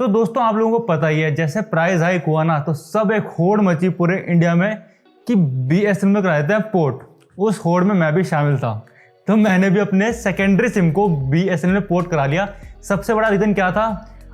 तो दोस्तों आप लोगों को पता ही है, जैसे प्राइस हाइक हुआ ना तो सब एक होड़ मची पूरे इंडिया में कि बीएसएनएल में कराते हैं पोर्ट। उस होड़ में मैं भी शामिल था, तो मैंने भी अपने सेकेंडरी सिम को बीएसएनएल में पोर्ट करा लिया। सबसे बड़ा रीज़न क्या था,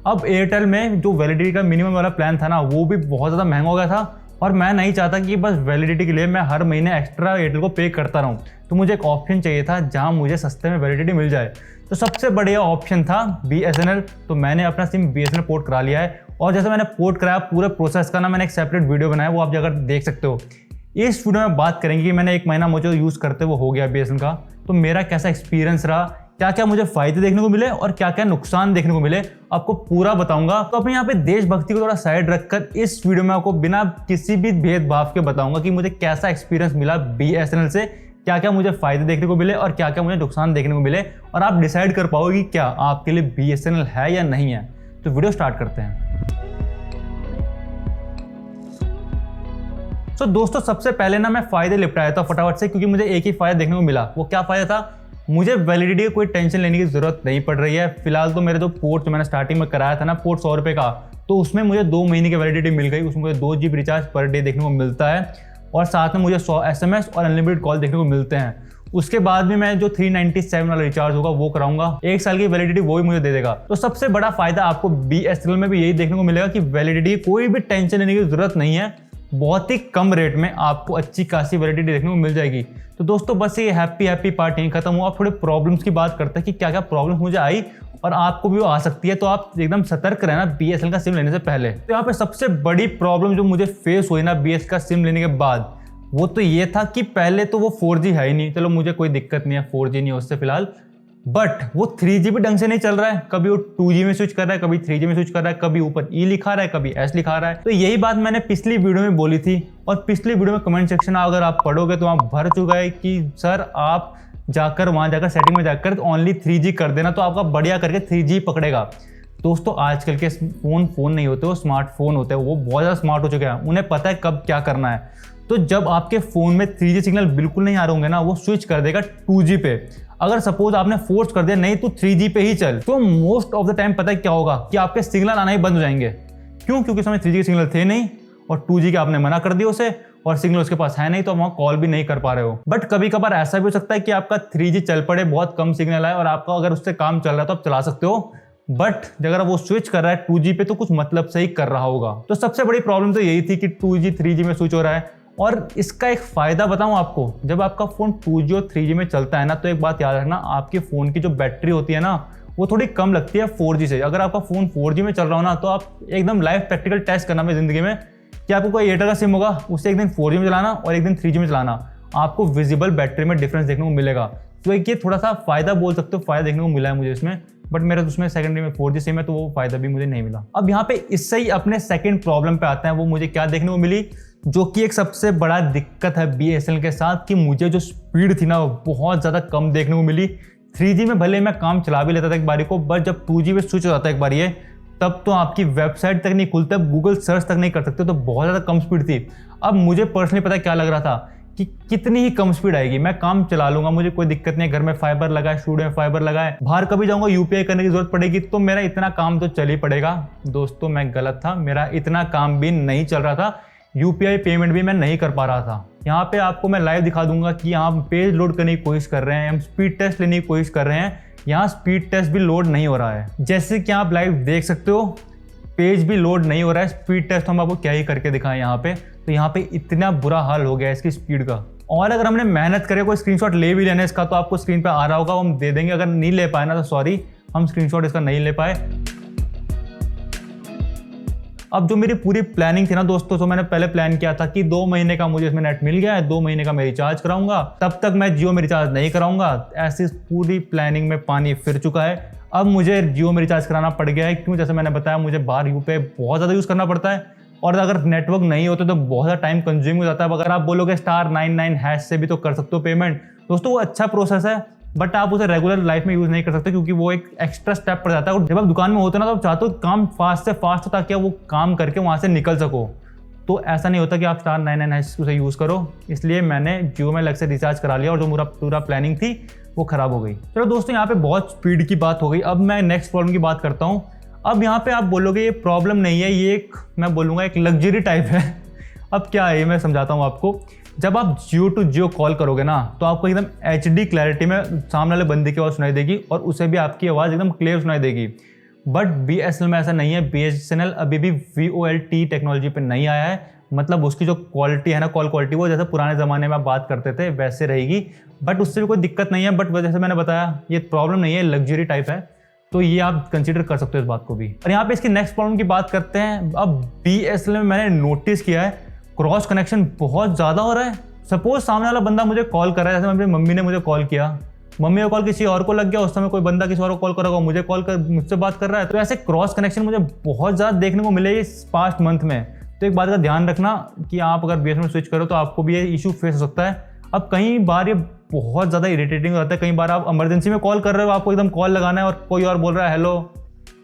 अब एयरटेल में जो वैलिडिटी का मिनिमम वाला प्लान था ना वो भी बहुत ज़्यादा महंगा हो गया था और मैं नहीं चाहता कि बस वैलिडिटी के लिए मैं हर महीने एक्स्ट्रा एयरटेल को पे करता रहूँ। तो मुझे एक ऑप्शन चाहिए था जहाँ मुझे सस्ते में वैलिडिटी मिल जाए। तो सबसे बढ़िया ऑप्शन था बीएसएनएल। तो मैंने अपना सिम बीएसएनएल पोर्ट करा लिया है और जैसे मैंने पोर्ट कराया पूरे प्रोसेस का ना मैंने एक सेपरेट वीडियो बनाया, वो आप जाकर देख सकते हो। इस वीडियो में बात करेंगे कि मैंने 1 महीना मुझे यूज़ करते हुए हो गया बीएसएनएल का, तो मेरा कैसा एक्सपीरियंस रहा, क्या क्या मुझे फायदे देखने को मिले और क्या क्या नुकसान देखने को मिले, आपको पूरा बताऊंगा। तो अपने यहाँ पे देशभक्ति को थोड़ा साइड रखकर इस वीडियो में आपको बिना किसी भी भेदभाव के बताऊंगा कि मुझे कैसा एक्सपीरियंस मिला बीएसएनएल से, क्या क्या मुझे फायदे देखने को मिले और क्या क्या मुझे नुकसान देखने को मिले, और आप डिसाइड कर पाओगे कि क्या आपके लिए बीएसएनएल है या नहीं है। तो वीडियो स्टार्ट करते हैं। तो दोस्तों सबसे पहले ना मैं फायदे निपटाया था फटाफट से, क्योंकि मुझे एक ही फायदा देखने को मिला। वो क्या फायदा था, मुझे वैलिडिटी की कोई टेंशन लेने की जरूरत नहीं पड़ रही है। फिलहाल तो मेरे जो पोर्ट जो मैंने स्टार्टिंग में कराया था ना पोर्ट 100 रुपये का, तो उसमें मुझे 2 महीने की वैलिडिटी मिल गई। उसमें मुझे 2 GB रिचार्ज पर डे देखने को मिलता है और साथ में मुझे 100 SMS और अनलिमिटेड कॉल देखने को मिलते हैं। उसके बाद भी मैं जो 397 वाला रिचार्ज होगा वो कराऊंगा, 1 साल की वैलिडिटी वो भी मुझे दे देगा। तो सबसे बड़ा फायदा आपको बीएसएनएल में भी यही देखने को मिलेगा कि वैलिडिटी कोई भी टेंशन लेने की जरूरत नहीं है, बहुत ही कम रेट में आपको अच्छी खासी वैलिडिटी देखने को मिल जाएगी। तो दोस्तों बस ये हैप्पी पार्ट नहीं खत्म हुआ, थोड़े प्रॉब्लम्स की बात करते हैं कि क्या क्या प्रॉब्लम्स मुझे आई और आपको भी वो आ सकती है। तो आप एकदम सतर्क रहना बीएसएनएल का सिम लेने से पहले। तो यहाँ पे सबसे बड़ी प्रॉब्लम जो मुझे फेस हुई ना बीएसएनएल का सिम लेने के बाद, वो तो ये था कि पहले तो वो 4G है ही नहीं। चलो मुझे कोई दिक्कत नहीं है, 4G नहीं है उससे फिलहाल, बट वो 3G भी ढंग से नहीं चल रहा है। कभी वो 2G में स्विच कर रहा है, कभी 3G में स्विच कर रहा है, कभी ऊपर E लिखा रहा है, कभी S लिखा रहा है। तो यही बात मैंने पिछली वीडियो में बोली थी और पिछली वीडियो में कमेंट सेक्शन अगर आप पढ़ोगे तो वहाँ भर चुका है कि सर आप वहाँ जाकर सेटिंग में जाकर ओनली 3G कर देना तो आपका बढ़िया करके 3G पकड़ेगा। दोस्तों आजकल के फोन नहीं होते, वो स्मार्टफोन होते हैं, वो बहुत ज़्यादा स्मार्ट हो चुके हैं, उन्हें पता है कब क्या करना है। तो जब आपके फ़ोन में 3G सिग्नल बिल्कुल नहीं आ रहे होंगे ना, वो स्विच कर देगा 2G पे। अगर सपोज आपने फोर्स कर दिया नहीं तो 3G पे ही चल, तो मोस्ट ऑफ द टाइम पता है क्या होगा कि आपके सिग्नल आना ही बंद हो जाएंगे। क्यों? क्योंकि उसमें 3G के सिग्नल थे नहीं और 2G के आपने मना कर दिया उसे, और सिग्नल उसके पास है नहीं तो वहाँ कॉल भी नहीं कर पा रहे हो। बट कभी कभार ऐसा भी हो सकता है कि आपका 3G चल पड़े, बहुत कम सिग्नल आए और आपका अगर उससे काम चल रहा है तो आप चला सकते हो, बट अगर वो स्विच कर रहा है 2G पे तो कुछ मतलब से ही कर रहा होगा। तो सबसे बड़ी प्रॉब्लम तो यही थी कि 2G 3G में स्विच हो रहा है। और इसका एक फायदा बताऊं आपको, जब आपका फोन 2G और 3G में चलता है ना, तो एक बात याद रखना, आपके फोन की जो बैटरी होती है ना वो थोड़ी कम लगती है 4G से। अगर आपका फोन 4G में चल रहा हो ना, तो आप एकदम लाइव प्रैक्टिकल टेस्ट करना अपनी जिंदगी में कि आपको कोई एयरटेल का सिम होगा, उसे एक दिन 4G में चलाना और एक दिन 3G में चलाना, आपको विजिबल बैटरी में डिफरेंस देखने को मिलेगा। तो एक ये थोड़ा सा फायदा बोल सकते हो, फायदा देखने को मिला है मुझे इसमें, बट मेरा उसमें सेकेंडरी में 4G सिम है तो वो फायदा भी मुझे नहीं मिला। अब यहाँ पे इससे ही अपने सेकंड प्रॉब्लम पे आते हैं, वो मुझे क्या देखने को मिली, जो कि एक सबसे बड़ा दिक्कत है बीएसएनएल के साथ, कि मुझे जो स्पीड थी ना वो बहुत ज़्यादा कम देखने को मिली। 3G में भले मैं काम चला भी लेता था एक बारी को, बट जब 2G में स्विच हो जाता है एक बार ये, तब तो आपकी वेबसाइट तक नहीं खुलती, गूगल सर्च तक नहीं कर सकते, तो बहुत ज़्यादा कम स्पीड थी। अब मुझे पर्सनली पता क्या लग रहा था कि कितनी ही कम स्पीड आएगी, मैं काम चला लूंगा, मुझे कोई दिक्कत नहीं है, घर में फाइबर लगा है, स्टूडियो में फाइबर लगा है, बाहर कभी जाऊंगा यूपीआई करने की जरूरत पड़ेगी तो मेरा इतना काम तो चल ही पड़ेगा। दोस्तों मैं गलत था, मेरा इतना काम भी नहीं चल रहा था, यूपीआई पेमेंट भी मैं नहीं कर पा रहा था। यहाँ पे आपको मैं लाइव दिखा दूंगा कि यहाँ पेज लोड करने की कोशिश कर रहे हैं, हम स्पीड टेस्ट लेने की कोशिश कर रहे हैं, यहाँ स्पीड टेस्ट भी लोड नहीं हो रहा है। जैसे कि आप लाइव देख सकते हो, पेज भी लोड नहीं हो रहा है, स्पीड टेस्ट हम आपको क्या ही करके दिखाएं यहाँ पे। तो यहाँ पे इतना बुरा हाल हो गया है इसकी स्पीड का। और अगर हमने मेहनत करे, कोई स्क्रीनशॉट ले भी लेना इसका, तो आपको स्क्रीन पे आ रहा होगा, हम दे देंगे। अगर नहीं ले पाए ना तो सॉरी, हम स्क्रीनशॉट इसका नहीं ले पाए। अब जो मेरी पूरी प्लानिंग थी ना दोस्तों, तो मैंने पहले प्लान किया था कि 2 महीने का मुझे इसमें नेट मिल गया है, 2 महीने का मैं रिचार्ज कराऊंगा, तब तक मैं जियो में रिचार्ज नहीं कराऊंगा। ऐसी पूरी प्लानिंग में पानी फिर चुका है। अब मुझे जियो में रिचार्ज कराना पड़ गया है, क्यों? जैसे मैंने बताया मुझे बाहर यूपीआई बहुत ज़्यादा यूज़ करना पड़ता है और अगर नेटवर्क नहीं होते तो बहुत ज़्यादा टाइम कंज्यूम हो जाता है। अगर आप बोलोगे *99# से भी तो कर सकते हो पेमेंट, दोस्तों वो अच्छा प्रोसेस है, बट आप उसे रेगुलर लाइफ में यूज़ नहीं कर सकते, क्योंकि वो एक एक्स्ट्रा स्टेप पड़ जाता है। और जब आप दुकान में होते ना तो आप चाहते हो काम फास्ट से फास्ट हो, ताकि वो काम करके वहाँ से निकल सको। तो ऐसा नहीं होता कि आप *99# उसे यूज़ करो, इसलिए मैंने जियो में अलग से रिचार्ज करा लिया और जो पूरा प्लानिंग थी वो ख़राब हो गई। चलो दोस्तों यहाँ पे बहुत स्पीड की बात हो गई। अब मैं नेक्स्ट प्रॉब्लम की बात करता हूँ। अब यहाँ पे आप बोलोगे ये प्रॉब्लम नहीं है, ये एक मैं बोलूँगा एक लग्जरी टाइप है। अब क्या है ये मैं समझाता हूँ आपको। जब आप जियो टू जियो कॉल करोगे ना तो आपको एकदम HD क्लैरिटी में सामने वाले बंदे की आवाज़ सुनाई देगी और उसे भी आपकी आवाज़ एकदम क्लियर सुनाई देगी। बट BSNL में ऐसा नहीं है। BSNL अभी भी VoLTE टेक्नोलॉजी पे नहीं आया है, मतलब उसकी जो क्वालिटी है ना, कॉल क्वालिटी, वो जैसे पुराने ज़माने में आप बात करते थे वैसे रहेगी। बट उससे भी कोई दिक्कत नहीं है। बट जैसे मैंने बताया ये प्रॉब्लम नहीं है, लग्जरी टाइप है, तो ये आप कंसीडर कर सकते हो इस बात को भी। और यहाँ पे इसकी नेक्स्ट प्रॉब्लम की बात करते हैं। अब BSNL में मैंने नोटिस किया है क्रॉस कनेक्शन बहुत ज़्यादा हो रहा है। सपोज सामने वाला बंदा मुझे कॉल कर रहा है, जैसे मेरी मम्मी ने मुझे कॉल किया, मम्मी का कॉल किसी और को लग गया, उस समय कोई बंदा किसी और को कॉल करेगा, मुझे कॉल कर मुझसे बात कर रहा है। तो ऐसे क्रॉस कनेक्शन मुझे बहुत ज़्यादा देखने को मिले इस पास्ट मंथ में। तो एक बात का ध्यान रखना कि आप अगर BSNL स्विच करो तो आपको भी ये इशू फेस हो सकता है। अब कई बार ये बहुत ज़्यादा इरिटेटिंग हो जाता है। कई बार आप इमरजेंसी में कॉल कर रहे हो, आपको एकदम कॉल लगाना है और कोई और बोल रहा है हेलो,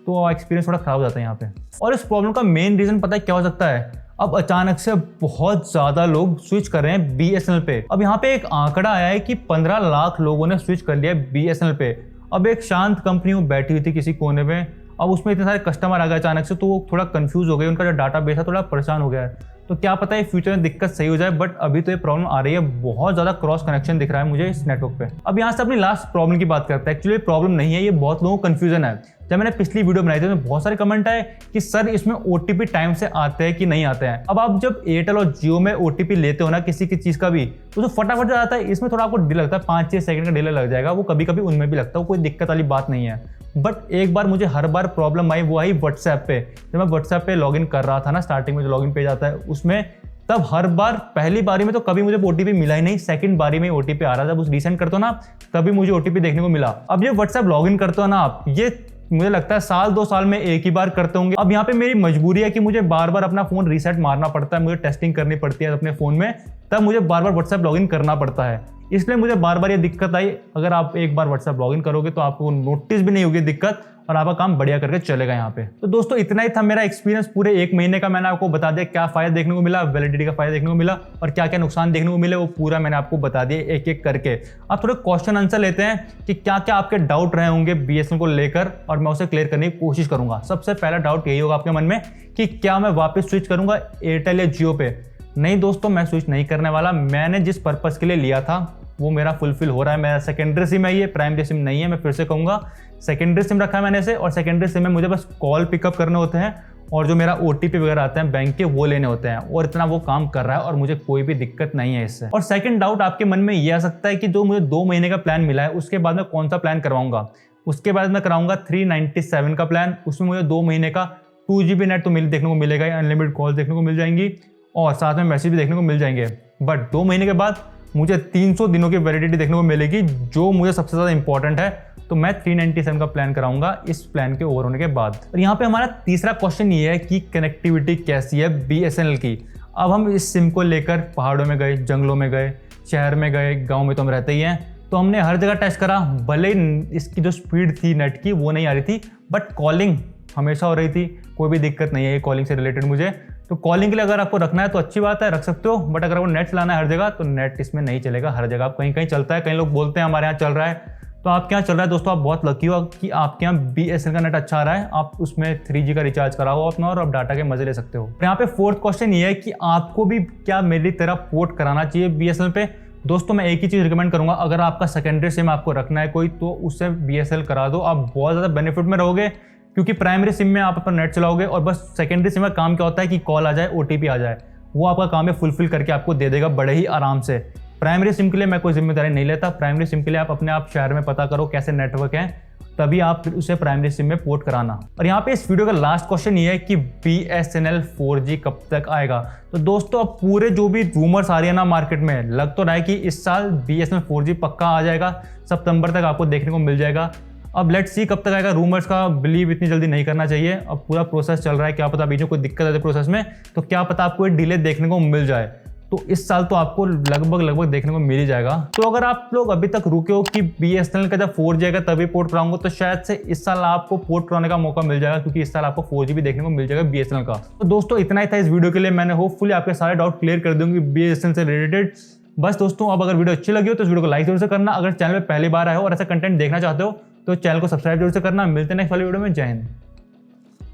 तो एक्सपीरियंस थोड़ा ख़राब हो जाता है यहाँ पे। और इस प्रॉब्लम का मेन रीज़न पता है क्या हो सकता है? अब अचानक से बहुत ज़्यादा लोग स्विच कर रहे हैं BSNL पे। अब यहाँ पे एक आंकड़ा आया है कि 15 लाख लोगों ने स्विच कर लिया है BSNL पे। अब एक शांत कंपनी में बैठी हुई थी किसी कोने में, अब उसमें इतने सारे कस्टमर आ गए अचानक से, तो वो थोड़ा कंफ्यूज हो गए, उनका जो डाटा बेस है थोड़ा परेशान हो गया है। तो क्या पता है फ्यूचर में दिक्कत सही हो जाए, बट अभी तो ये प्रॉब्लम आ रही है। बहुत ज़्यादा क्रॉस कनेक्शन दिख रहा है मुझे इस नेटवर्क पे। अब यहाँ से अपनी लास्ट प्रॉब्लम की बात करते हैं। एक्चुअली प्रॉब्लम नहीं है, ये बहुत लोगों को कन्फ्यूजन है। जब मैंने पिछली वीडियो बनाई थी तो बहुत सारे कमेंट आए कि सर इसमें OTP टाइम से आते हैं कि नहीं आते हैं। अब आप जब एयरटेल और जियो में OTP लेते हो ना किसी की चीज़ का भी, तो फटाफट जाता है। इसमें थोड़ा आपको डिले लगता है, 5-6 सेकंड का डिले लग जाएगा, वो कभी कभी उनमें भी लगता है, कोई दिक्कत वाली बात नहीं है। बट एक बार मुझे हर बार प्रॉब्लम आई, वो आई व्हाट्सएप पे। जब मैं व्हाट्सएप पे लॉगिन कर रहा था ना, स्टार्टिंग में जो लॉगिन पेज आता है उसमें, तब हर बार पहली बारी में तो कभी मुझे OTP मिला ही नहीं, सेकंड बारी में OTP आ रहा था। जब उस रीसेंट करते हो ना तभी मुझे OTP देखने को मिला। अब ये व्हाट्सएप लॉगिन करते हो ना आप, ये मुझे लगता है 1-2 साल में एक ही बार करते होंगे। अब यहाँ पे मेरी मजबूरी है कि मुझे बार बार अपना फोन रीसेट मारना पड़ता है, मुझे टेस्टिंग करनी पड़ती है अपने फोन में, तब मुझे बार बार व्हाट्सएप लॉगिन करना पड़ता है। इसलिए मुझे बार बार ये दिक्कत आई। अगर आप एक बार व्हाट्सएप लॉगिन करोगे तो आपको नोटिस भी नहीं होगी दिक्कत, और आपका काम बढ़िया करके चलेगा यहाँ पे। तो दोस्तों इतना ही था मेरा एक्सपीरियंस पूरे 1 महीने का। मैंने आपको बता दिया क्या फायदा देखने को मिला, वैलिडिटी का फायदा देखने को मिला, और क्या क्या नुकसान देखने को मिले, वो पूरा मैंने आपको बता दिया एक एक करके। अब थोड़े क्वेश्चन आंसर लेते हैं कि क्या क्या आपके डाउट रहे होंगे BSNL को लेकर, और मैं उसे क्लियर करने की कोशिश करूंगा। सबसे पहला डाउट यही होगा आपके मन में कि क्या मैं वापस स्विच करूंगा एयरटेल या जियो पे। नहीं दोस्तों, मैं स्विच नहीं करने वाला। मैंने जिस पर्पज़ के लिए लिया था वो मेरा फुलफिल हो रहा है। मेरा सेकेंडरी सिम है, ये प्राइमरी सिम नहीं है। मैं फिर से कहूँगा, सेकेंडरी सिम रखा है मैंने इसे, और सेकेंडरी सिम में मुझे बस कॉल पिकअप करने होते हैं, और जो मेरा OTP वगैरह आते हैं बैंक के वो लेने होते हैं, और इतना वो काम कर रहा है और मुझे कोई भी दिक्कत नहीं है इससे। और सेकंड डाउट आपके मन में ये आ सकता है कि जो मुझे 2 महीने का प्लान मिला है उसके बाद मैं कौन सा प्लान करवाऊंगा। उसके बाद मैं कराऊंगा 397 का प्लान। उसमें मुझे 2 महीने का 2 GB नेट तो देखने को मिलेगा, अनलिमिटेड कॉल देखने को मिल जाएंगी, और साथ में मैसेज भी देखने को मिल जाएंगे। बट 2 महीने के बाद मुझे 300 दिनों की वैलिडिटी देखने को मिलेगी, जो मुझे सबसे ज़्यादा इंपॉर्टेंट है। तो मैं 397 का प्लान कराऊंगा इस प्लान के ओवर होने के बाद। और यहाँ पे हमारा तीसरा क्वेश्चन ये है कि कनेक्टिविटी कैसी है BSNL की। अब हम इस सिम को लेकर पहाड़ों में गए, जंगलों में गए, शहर में गए, गाँव में तो हम रहते ही हैं, तो हमने हर जगह टेस्ट करा। भले इसकी जो स्पीड थी नेट की वो नहीं आ रही थी, बट कॉलिंग हमेशा हो रही थी, कोई भी दिक्कत नहीं है ये कॉलिंग से रिलेटेड मुझे। तो कॉलिंग के लिए अगर आपको रखना है तो अच्छी बात है, रख सकते हो। बट अगर आपको नेट चलाना है हर जगह, तो नेट इसमें नहीं चलेगा हर जगह। आप कहीं कहीं चलता है, कई लोग बोलते हैं हमारे यहाँ चल रहा है, तो आपके यहाँ चल रहा है। दोस्तों आप बहुत लकी हो कि आपके यहाँ BSNL का नेट अच्छा आ रहा है, आप उसमें 3G का रिचार्ज कराओ अपना, और आप डाटा के मजे ले सकते हो। यहाँ पे फोर्थ क्वेश्चन ये है कि आपको भी क्या मेरी तरह पोर्ट कराना चाहिए BSNL पे। दोस्तों मैं एक ही चीज़ रिकमेंड करूंगा, अगर आपका सेकेंडरी सिम आपको रखना है कोई, तो उससे BSNL करा दो। आप बहुत ज़्यादा बेनिफिट में रहोगे, क्योंकि प्राइमरी सिम में आप अपना नेट चलाओगे, और बस सेकेंडरी सिम का काम क्या होता है कि कॉल आ जाए, OTP आ जाए, वो आपका काम है फुलफिल करके आपको दे देगा बड़े ही आराम से। प्राइमरी सिम के लिए मैं कोई जिम्मेदारी नहीं लेता। प्राइमरी सिम के लिए आप अपने आप शहर में पता करो कैसे नेटवर्क है, तभी आप फिर उसे प्राइमरी सिम में पोर्ट कराना। और यहाँ पे इस वीडियो का लास्ट क्वेश्चन ये है कि BSNL 4G कब तक आएगा। तो दोस्तों अब पूरे जो भी रूमर्स आ रही है ना मार्केट में, लग तो रहा है कि इस साल BSNL 4G पक्का आ जाएगा, सितंबर तक आपको देखने को मिल जाएगा। अब लेट्स सी कब तक आएगा। रूमर्स का बिलीव इतनी जल्दी नहीं करना चाहिए। अब पूरा प्रोसेस चल रहा है, क्या पता बीच में कोई दिक्कत आए प्रोसेस में, तो क्या पता आपको एक डिले देखने को मिल जाए। तो इस साल तो आपको लगभग देखने को मिल ही जाएगा। तो अगर आप लोग अभी तक रुके हो कि BSNL का जब 4G आएगा तभी पोर्ट कराऊंगा, तो शायद से इस साल आपको पोर्ट कराने का मौका मिल जाएगा, क्योंकि इस साल आपको 4G भी देखने को मिल जाएगा BSNL का। तो दोस्तों इतना ही था इस वीडियो के लिए। मैंने होपफुली आपके सारे डाउट क्लियर कर दूंगी BSNL से रिलेटेड। बस दोस्तों अब अगर वीडियो अच्छी लगी हो तो इस वीडियो को लाइक जरूर से करना। अगर चैनल पे पहली बार आए हो और ऐसा कंटेंट देखना चाहते हो तो चैनल को सब्सक्राइब जरूर से करना। मिलते हैं नेक्स्ट वाली वीडियो में। जय हिंद।